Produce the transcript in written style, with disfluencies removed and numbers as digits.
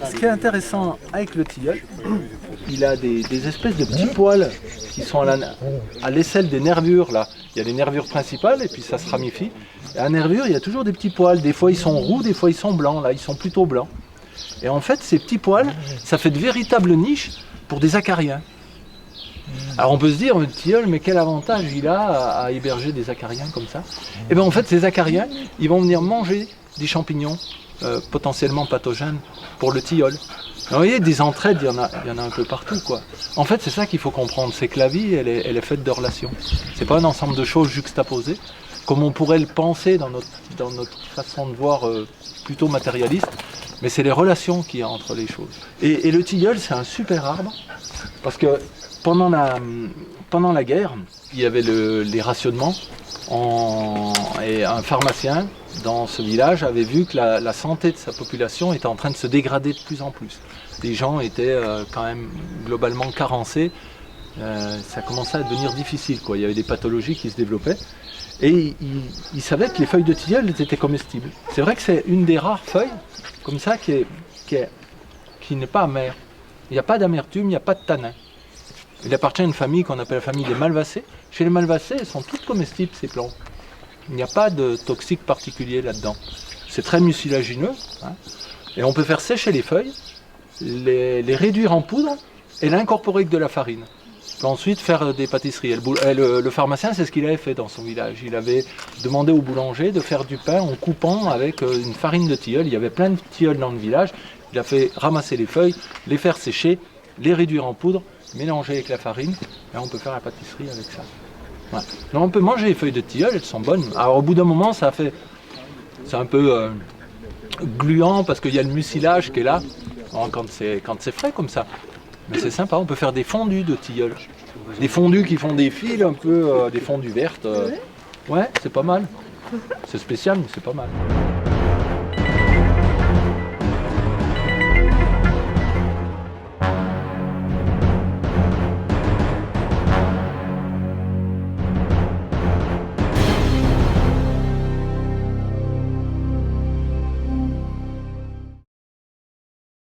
Ce qui est intéressant avec le tilleul, il a des espèces de petits poils qui sont à l'aisselle des nervures là. Il y a les nervures principales et puis ça se ramifie. Et à nervure, il y a toujours des petits poils. Des fois ils sont roux, des fois ils sont blancs. Là, ils sont plutôt blancs. Et en fait, ces petits poils, ça fait de véritables niches pour des acariens. Alors on peut se dire, le tilleul, mais quel avantage il a à héberger des acariens comme ça? Et bien en fait, ces acariens, ils vont venir manger des champignons potentiellement pathogènes pour le tilleul. Alors, vous voyez, des entraides, il y en a un peu partout, quoi. En fait, c'est ça qu'il faut comprendre, c'est que la vie, elle est faite de relations. C'est pas un ensemble de choses juxtaposées, comme on pourrait le penser dans notre façon de voir plutôt matérialiste, mais c'est les relations qu'il y a entre les choses. Et le tilleul, c'est un super arbre, parce que pendant la guerre, il y avait les rationnements, et un pharmacien dans ce village avait vu que la santé de sa population était en train de se dégrader de plus en plus. Les gens étaient quand même globalement carencés, ça commençait à devenir difficile, quoi. Il y avait des pathologies qui se développaient et il savait que les feuilles de tilleul étaient comestibles. C'est vrai que c'est une des rares feuilles comme ça qui n'est pas amère. Il n'y a pas d'amertume, il n'y a pas de tanin. Il appartient à une famille qu'on appelle la famille des malvacées. Chez les malvacées, elles sont toutes comestibles, ces plantes. Il n'y a pas de toxique particulier là-dedans. C'est très mucilagineux, hein, et on peut faire sécher les feuilles, les réduire en poudre et l'incorporer avec de la farine. Puis ensuite faire des pâtisseries. Le pharmacien, c'est ce qu'il avait fait dans son village. Il avait demandé au boulanger de faire du pain en coupant avec une farine de tilleul. Il y avait plein de tilleuls dans le village. Il a fait ramasser les feuilles, les faire sécher, les réduire en poudre, mélanger avec la farine, et on peut faire la pâtisserie avec ça. Ouais. Donc on peut manger les feuilles de tilleul, elles sont bonnes. Alors au bout d'un moment, c'est un peu gluant parce qu'il y a le mucilage qui est là, quand c'est frais comme ça. Mais c'est sympa, on peut faire des fondus de tilleul. Des fondus qui font des fils, un peu des fondus vertes. Ouais, c'est pas mal. C'est spécial, mais c'est pas mal.